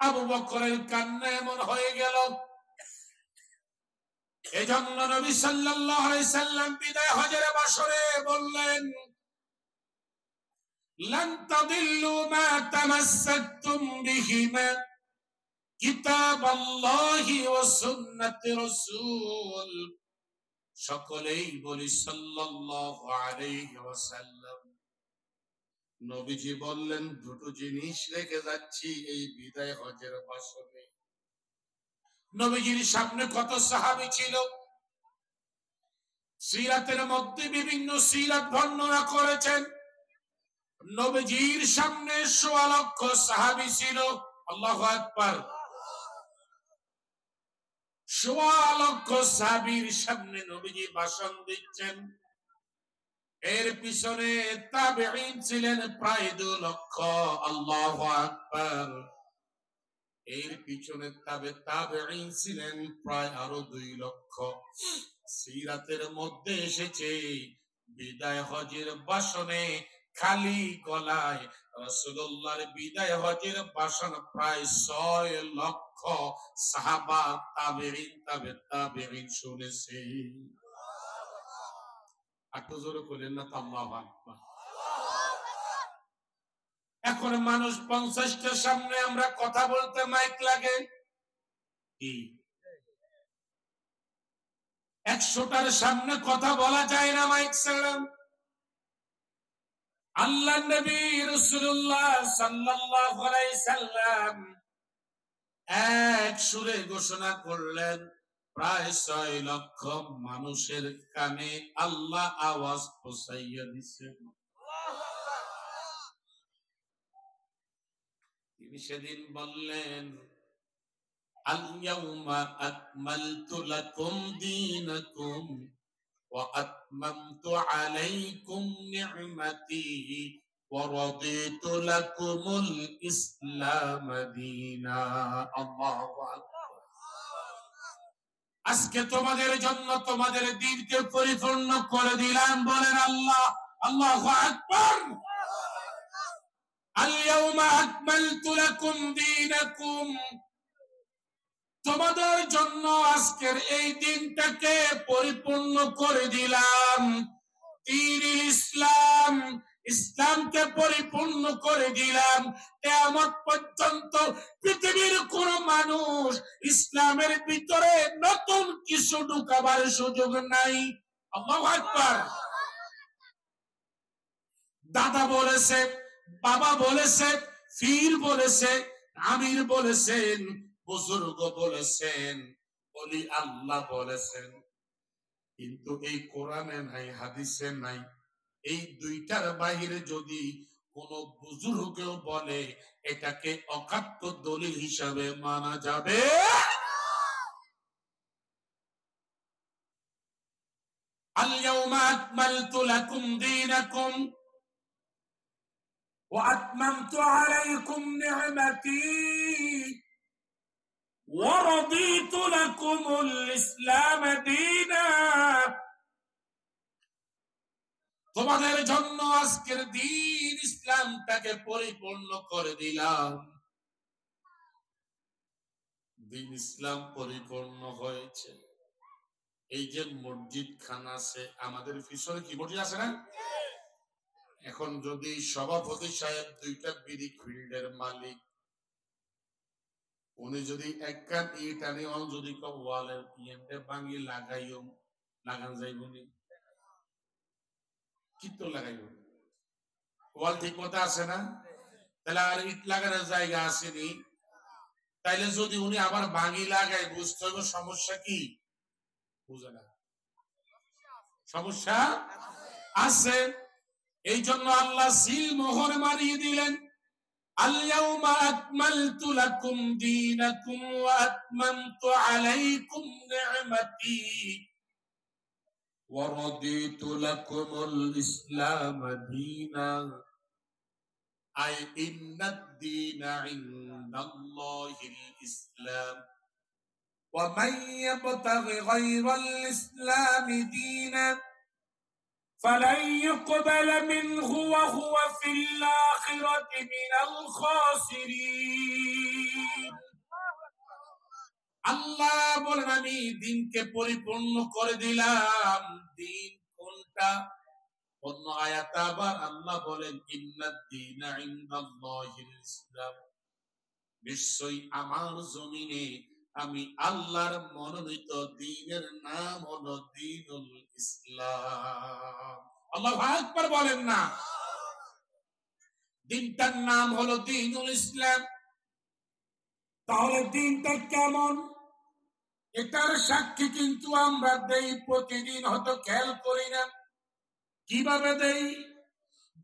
আবু বকরের কান্না এমন হয়ে গেল। এজন্য নবী সাল্লাল্লাহু আলাইহি সাল্লাম বিদায় হজের বাসরে বললেন, লান তাদিল্লু মা তামাসসাকতুম বিহিমা কিতাবাল্লাহি ওয়া সুন্নাতি রাসূল। সকলেই বলি সাল্লাল্লাহু আলাইহি ওয়াসাল্লাম। নবীজি বললেন, দুটো জিনিস রেখে যাচ্ছি এই বিদায় হজের বাসরে। নবীজির সামনে কত সাহাবী ছিল, সিরাতের মধ্যে বিভিন্ন সিরাত বর্ণনা করেছেন। নবীজির সামনে ১৬ লক্ষ সাহাবী ছিল। আল্লাহু আকবার। ১৬ লক্ষ সাহাবীর সামনে নবীজি ভাষণ দিচ্ছেন। এর পিছনে তাবেঈন ছিলেন প্রায় ২ লক্ষ। আল্লাহু আকবার। এর পিছনে তাবেঈন ছিলেন প্রায় আরো ২ লক্ষ। সিরাতের মধ্যে এসেছে বিদায় হজের ভাষণে খালি গলায় রাসূলুল্লাহর বিদায় হজের ভাষণ প্রায় ৬ লক্ষ সাহাবা তাবেঈন শুনেছে। একটু জোরে বলেন না তো আল্লাহু আকবার। এখন মানুষ ৫০টার সামনে আমরা কথা বলতে মাইক লাগে, কি ১০০টার সামনে কথা বলা যায় না মাইক ছাড়া। আল্লাহ নবী রাসূলুল্লাহ সাল্লাল্লাহু আলাইহি সাল্লাম এক সুরে ঘোষণা করলেন, প্রায় ৬ লক্ষ মানুষের কানে আল্লাহ আওয়াজ পৌঁছাইয়া দিয়েছেন। তিনি সেদিন বললেন, আল-ইয়াউমা আকমালতু লাকুম দীনাকুম ওয়া আতমামতু আলাইকুম নি'মাতি ওয়া রাদিতু লাকুমুল ইসলাম দীনা। আল্লাহু আকবার। আজকে তোমাদের জন্য তোমাদের দ্বীনকে পরিপূর্ণ করে দিলাম। বলেন আল্লাহ, আল্লাহু আকবার। আল-ইয়াউমা আকমালতু লাকুম দীনাকুম, তোমাদের জন্য আজকের এই দিনটাকে পরিপূর্ণ করে দিলাম। দ্বীনুল ইসলাম, ইসলামকে পরিপূর্ণ করে দিলাম। কিয়ামত পর্যন্ত পৃথিবীর কোন মানুষ ইসলামের ভিতরে নতুন কিছু ঢুকাবার সুযোগ নাই। আল্লাহু আকবার। দাদা বলেছে, বাবা বলেছে, পীর বলেছে, আমির বলেছেন, বুজুর্গ বলেছেন, ওলি আল্লাহ বলেছেন, কিন্তু এই কোরআনে নাই, হাদিসে নাই। এই দুইটার বাইরে যদি কোন বুজুর্গও বলে, এটাকে অকাট্য দলিল হিসাবে মানা যাবে। আল-ইয়াউমা আকমালতু লাকুম দীনাকুম ওয়া আতমামতু আলাইকুম নি'মাতি ওয়া রাদিতু লাকুমুল ইসলাম দীনা। তোমাদের জন্য আজকের দিন ইসলামটাকে পরিপূর্ণ করে দিলাম। দিন ইসলাম পরিপূর্ণ হয়েছে। এই যে মসজিদ খানা আছে আমাদের পিছনে, কি মসজিদ আছে না? এখন যদি সভাপতি সাহেব 2টা বিড়ি ফিল্ডের মালিক, উনি যদি এক কান ইট আনি যদি ওয়ালের পিএনতে ভাঙি লাগাইও, লাগান যাইব নি? কি তো লাগাইব, ওয়াল ঠিক মতো আছে না? তাহলে আর ইট লাগানোর জায়গা আসেনি। তাইলে যদি উনি আবার ভাঙি লাগায়, বুঝতে হবে সমস্যা কি। বুঝে না, সমস্যা আছে। এই জন্য আল্লাহ সিল মোহর মারিয়ে দিলেন, আল-ইয়াউমা আকমালতু লাকুম দীনাকুম ওয়া আতমামতু আলাইকুম নি'মাতি ওয়া রাদিতু লাকুমুল ইসলাম দীনা। আই ইন্নাদ দীনা ইনদাল্লাহিল ইসলাম ওয়া মান ইয়াবতাগি গায়রাল ইসলামি দীনা فلن يقبل منه وهو في الآخرة من الخاسرين. আল্লাহ বলেন আমি দিনকে পরিপূর্ণ করে দিলাম। দিন কোনটা? অন্য আয়াতে আবার আল্লাহ বলেন ইন্নাদ দীনা ইনদাল্লাহিল ইসলাম, নিশ্চয়ই আমার জমিনে আমি আল্লাহর মনোনীত দ্বীনের নাম হলো দ্বীনুল ইসলাম। আল্লাহু আকবার বলেন না? দিনটার নাম হলো দ্বীনুল ইসলাম। তাহলে দিনটা কেমন, এটার সাক্ষী কিন্তু আমরা দেই প্রতিদিন, হয়তো খেয়াল করি না। কিভাবে দেই?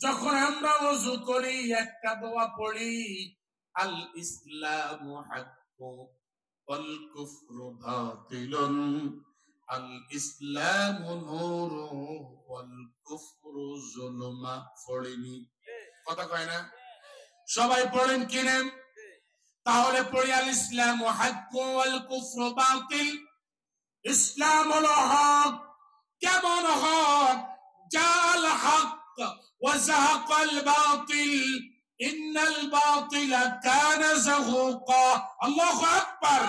যখন আমরা ওযু করি একটা দোয়া পড়ি, আল ইসলামু হাক্কু ওয়াল কুফরু বাতিলুন, আল ইসলামু নূরু ওয়াল কুফরু যুলমা। পড়িনি? কথা কয় না? সবাই পড়েন কিনা? তাহলে পড়ি আল ইসলামু হাক্কু ওয়াল কুফরু বাতিল। ইসলাম হলো হক। কেমন হক? জাল হক ওয়া যাহাকাল বাতিল ইন্নাল বাতিলা কানা যাহুকা। আল্লাহু আকবার।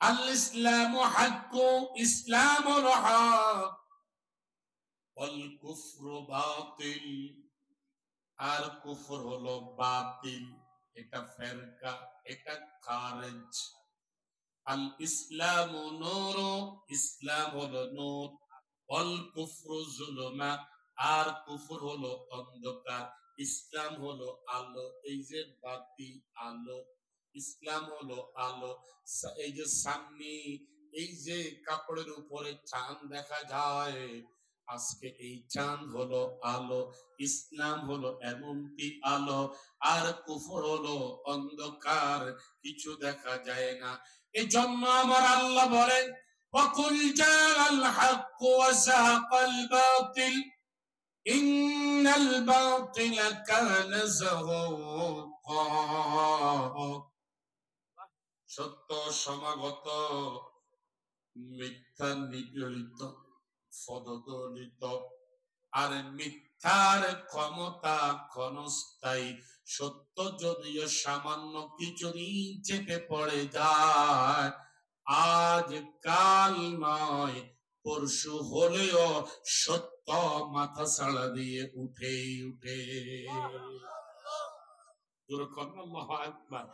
আল ইসলামু হাক্কু, ইসলাম হলো হক, ওয়াল কুফরু বাতিল, আর কুফর হলো বাতিল। এটা ফেরকা, এটা খারিজ। আল ইসলামু নূর, ইসলাম হলো নূর, ওয়াল কুফরু যুলমা, আর কুফর হলো অন্ধকার। ইসলাম হলো আলো। এই যে বাতি আলো, ইসলাম হলো আলো। এই যে সামনে এই যে কাপড়ের উপরে চাঁদ দেখা যায়, আজকে এই চাঁদ হলো আলো। ইসলাম হলো এমনটি আলো, আর কুফর হলো অন্ধকার, কিছু দেখা যায় না। এই জন্য আমার আল্লাহ বলেন ওয়াকুল জাআল হক ওয়া যাহাকাল বাতিল ইন্নাল বাতিলা কানা যাহুকা। সত্য সমাগত, মিথ্যা নিগৃহীত, পদদলিত। আর মিথ্যার ক্ষমতা ক্ষণস্থায়ী, সত্য যদিও সামান্য কিছুদিন চেপে পড়ে যায়, আজ কাল নয় পরশু হলেও সত্য মাথা ছাড়া দিয়ে উঠে উঠে। আল্লাহু আকবার।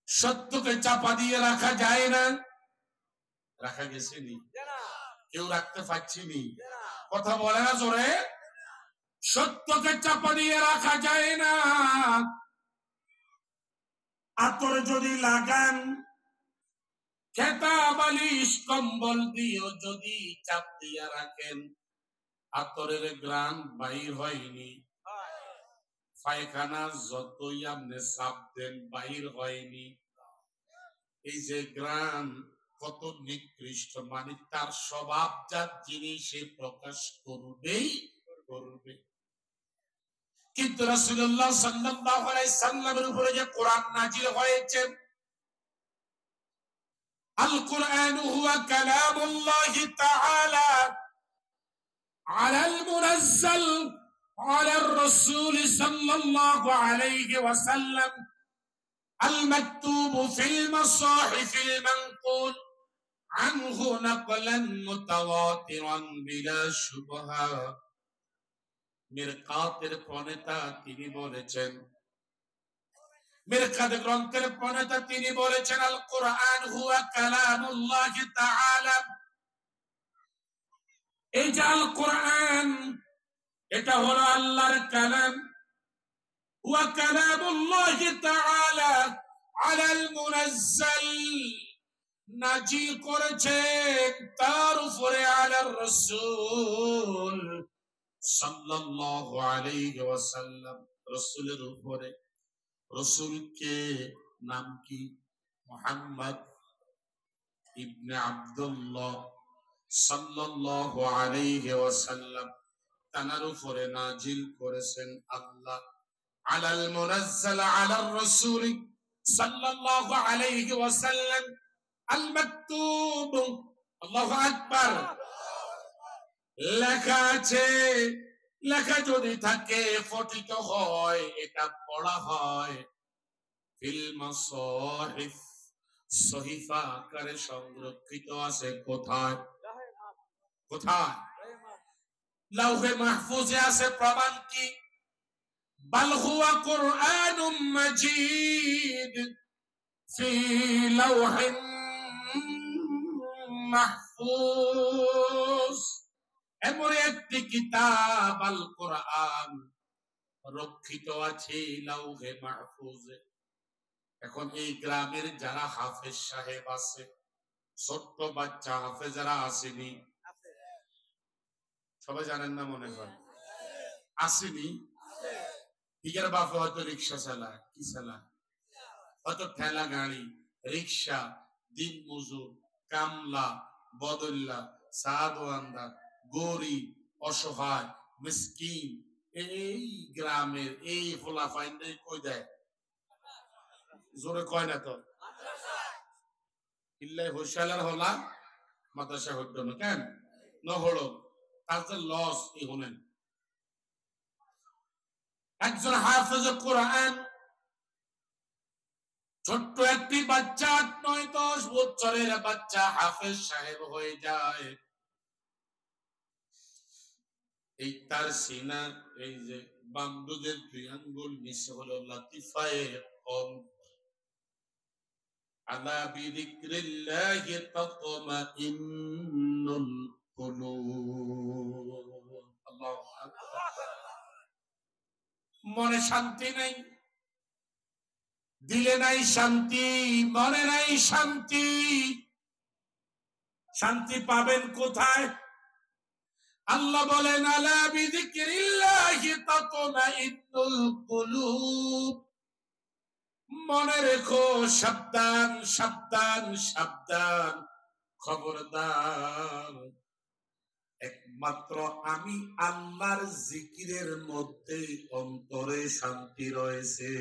সত্যকে চাপা দিয়ে রাখা যায় না। রাখা গেছে নি? কেউ রাখতে পারছি নি? কথা বলে না জোরে? সত্যকে চাপা দিয়ে রাখা যায় না। আতর যদি লাগান, খেতা বালিশ কম্বল দিয়েও যদি চাপ দিয়ে রাখেন, আতরের গ্রান বাইর হয়নি। পায়খানা যতই আপনি চাপ দেন বাইর হয়নি। এই যে গ্রান কত নিকৃষ্ট, মানে তার স্বভাবজাত জিনিসে প্রকাশ করবেই করবে। কিন্তু রাসূলুল্লাহ সাল্লাল্লাহু আলাইহি সাল্লামের উপরে যে কোরআন নাজিল হয়েছে, আল কুরআন হুয়া কালামুল্লাহি তাআলা আলাল মুনাজ্জাল আলার রাসূল সাল্লাল্লাহু আলাইহি ওয়াসাল্লাম আল মাকতুব ফিল মাসাহিফিল মানকুল আনহু নাকলান মুতাওয়াতিরান বিলা শুবহা। মিরকাতের প্রণেতা তিনি বলেছেন, মিরকাত গ্রন্থের প্রণেতা তিনি বলেছেন, আল কুরআন হুয়া কালামুল্লাহি তাআলা। এই যে আল কুরআন, এটা হলো আল্লাহর কালাম। হুয়া কালামুল্লাহি তাআলা আলাল মুনাজ্জাল, নাজিল করেছেন তার উপরে, আলার রাসূল সাল্লাল্লাহু আলাইহি ওয়াসাল্লাম, রাসূলের উপরে। রাসূল কে? নাম কি? মুহাম্মদ ইবনে আব্দুল্লাহ সাল্লাল্লাহু আলাইহি ওয়াসাল্লাম, তার উপরে নাজিল করেছেন আল্লাহ। আলাল মুনাজ্জাল আলার রাসূল সাল্লাল্লাহু আলাইহি ওয়াসাল্লাম আল মাকতুব। আল্লাহু আকবার। লেখা আছে, লেখা যদি থাকে পঠিত হয়, এটা পড়া হয়। ফিল মাসাহিফ, সহিফা আকারে সংরক্ষিত আছে কোথায়? কোথায়? লাউহে মাহফুজে আছে। প্রমাণ কি? বাল হুয়া কুরআনুম মাজিদ ফি লাউহিন মাহফুজ। এমন একটি কিতাব আল কোরআন রক্ষিত আছে লাউহে মাহফুজে। এখন এই গ্রামের যারা হাফেজ সাহেব আছে, ছোট্ট বাচ্চা হাফেজারা আসেনি, সবাই জানেন না মনে হয়, আসেনি। ইগার বাপে হয়তো রিক্সা চালায়, কি চালায়, হয়তো ঠেলা গাড়ি, রিক্সা, দিন মজুর, কামলা, বদল্লা, সাদওয়ান্দা, গরিব, অসহায়, মিসকিন, এই গ্রামের এই ফলাফাইন্ডাই কই দেয়? জোরে কয় না তো। ইল্লাই হোসালার হলা মাদ্রাসা হইতো না কেন ন হলো তার যে লস এই হলেন। একজন হাফেজ কোরআন, ছোট্ট একটি বাচ্চা 8-9-10 বছরের বাচ্চা হাফেজ সাহেব হয়ে যায়। এই তার সিনা, এই যে বামদুদের 2 আঙ্গুল নিচে হলো লাতিফায়ে কলব। আলা বিযিকরিল্লাহি তাতমাইন্নুল কুলুব। আল্লাহু আকবার। মনে শান্তি নেই, দিলে নাই শান্তি, মনে নাই শান্তি। শান্তি পাবেন কোথায়? আল্লাহ বলেন আলা বিযিকরিল্লাহি তাতমাইন্নুল কুলুব। মনে রেখো, সাবধান সাবধান সাবধান, খবরদার, একমাত্র আমি আল্লাহর জিকিরের মধ্যে অন্তরে শান্তি রয়েছে।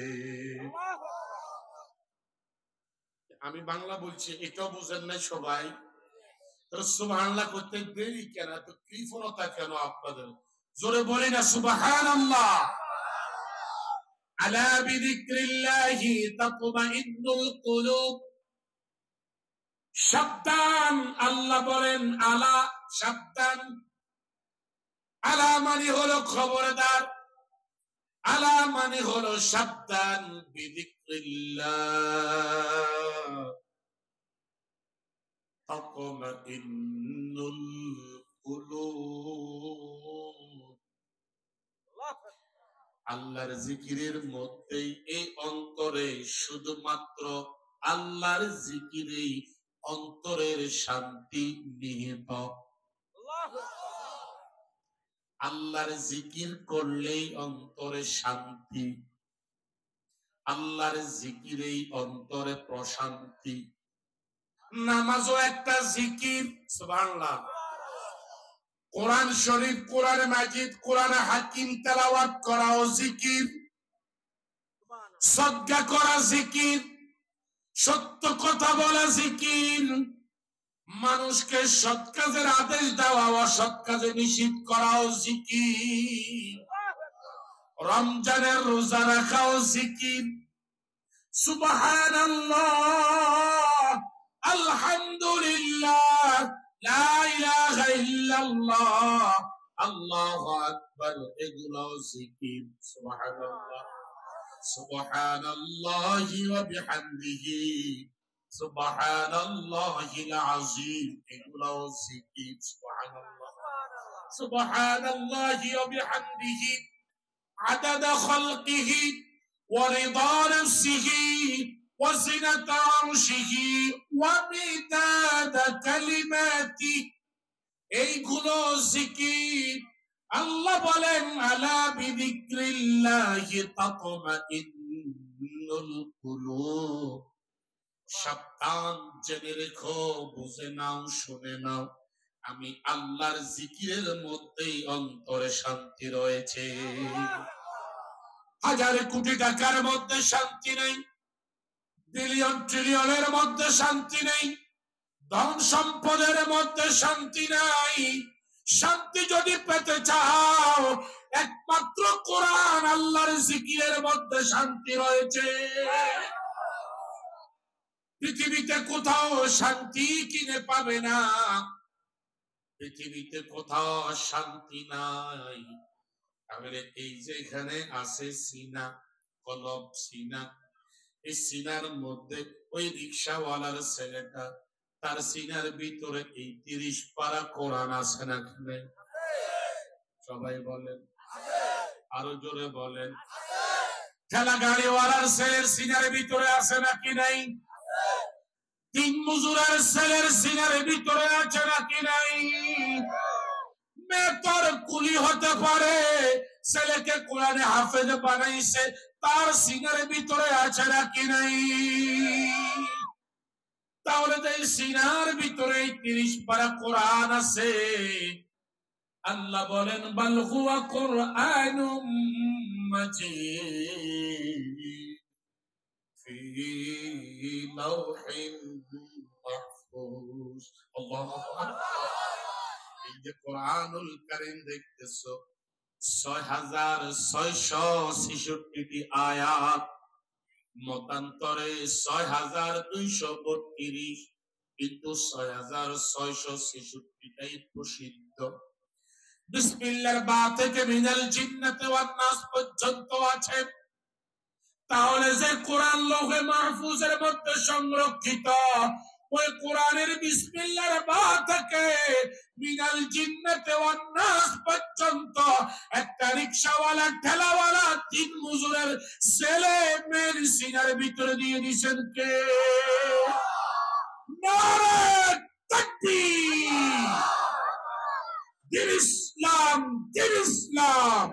আমি বাংলা বলছি, এটাও বুঝেন নাই সবাই? সুবহানাল্লাহ করতে দেরি কেন, এত কৃপণতা কেন আপনাদের? জোরে বলি না সুবহানাল্লাহ। আলা বিযিকরিল্লাহি তাতমাইন্নুল কুলুব। সাবধান, আল্লাহ বলেন আলা, সাবধান। আলা মানে হলো খবরদার, আলা মানে হলো সাবধান। বিযিকরিল্লাহ তাতমাইন্নুল কুলুব। আল্লাহর জিকিরের মধ্যেই, এই অন্তরে শুধুমাত্র আল্লাহর জিকিরেই অন্তরের শান্তি নিহিত। আল্লাহর জিকির করলেই অন্তরে শান্তি, আল্লাহর জিকিরেই অন্তরে প্রশান্তি। নামাজও একটা জিকির, সুবহানাল্লাহ। কোরআন শরীফ, কোরআন মাজিদ, কোরআন হাকিম তেলাওয়াত করাও জিকির, সদকা করা জিকির, সত্য কথা বলা জিকির, মানুষকে সৎ কাজের আদেশ দেওয়া, অসৎ কাজে নিষিদ্ধ করাও জিকির, রমজানের রোজা রাখাও জিকির। সুবহানাল্লাহ, আলহামদুলিল্লাহ, লা ইলাহা ইল্লাল্লাহ, আল্লাহু আকবার, এগুলোও জিকির। সুবহানাল্লাহ, সুবহানাল্লাহি ওয়া বিহামদিহি, সুবহানাল্লাহিল আযীম, এগুলোও জিকির। সুবহানাল্লাহ, সুবহানাল্লাহি ওয়া বিহামদিহি আদাদা খালকিহি ওয়া রিদা নাফসিহি ওয়া জিনাতা আরশিহি ওয়া মিদাদা কালিমাতি, এইগুলো জিকির। আল্লাহ বলেন আলা বিযিকরিল্লাহি তাতমাইন্নুল কুলুব। সাবধান, জেনে রেখো, বুঝে নাও, শুনে নাও, আমি আল্লাহর জিকিরের মধ্যেই অন্তরে শান্তি রয়েছে। হাজার কোটি টাকার মধ্যে শান্তি নেই, বিলিয়ন ট্রিলিয়নের মধ্যে শান্তি নেই, ধন সম্পদের মধ্যে শান্তি নাই। শান্তি যদি পেতে চাও, একমাত্র কোরআন আল্লাহর জিকিরের মধ্যে শান্তি রয়েছে। পৃথিবীতে কোথাও শান্তি কিনে পাবে না, পৃথিবীতে কোথাও শান্তি নাই। তাহলে এই যে এখানে আছে সিনা, কলব সিনা, এই সিনার মধ্যে ওই রিক্সাওয়ালার ছেলেটা, তার সিনার ভিতরে এই 30 পারা কোরআন আছে নাকি নেই? সবাই বলেন, আরো জোরে বলেন। ঠেলা গাড়িওয়ালার ছেলের সিনার ভিতরে আছে নাকি নাই? দিন মজুরের ছেলের সিনার ভিতরে আছে নাকি নাই? মেয়ের কুলি হতে পারে, ছেলেকে কোরআনে হাফেজ বানাইছে, তার সিনার ভিতরে আছে নাকি নাই? তাহলে তো এই সিনার ভিতরে 30 পারা কোরআন আছে। আল্লাহ বলেন বাল হুয়া কুরআনুম মাজিদ ফি লাওহিন মাহফুজ। আল্লাহু আকবার। এই যে কোরআনুল কারীম দেখতেছো, 6666টি আয়াত, মতান্তরে 6232, কিন্তু 6666টাই প্রসিদ্ধ। বিসমিল্লাহর বা থেকে মিনাল জিন্নাতি ওয়ান নাস পর্যন্ত আছে। তাহলে যে কোরআন লৌহে মাহফুজের মধ্যে সংরক্ষিত, ওই কোরআনের বিসমিল্লাহর বা থেকে মিনাল জিন্নাতি ওয়ান নাস পর্যন্ত একটা রিকশাওয়ালা, ঠেলাওয়ালা, দিন মজুরের ছেলে মেয়ের সিনার ভিতরে দিয়ে দিয়েছেন কে? নারে তাকবীর! দিন ইসলাম, দিন ইসলাম।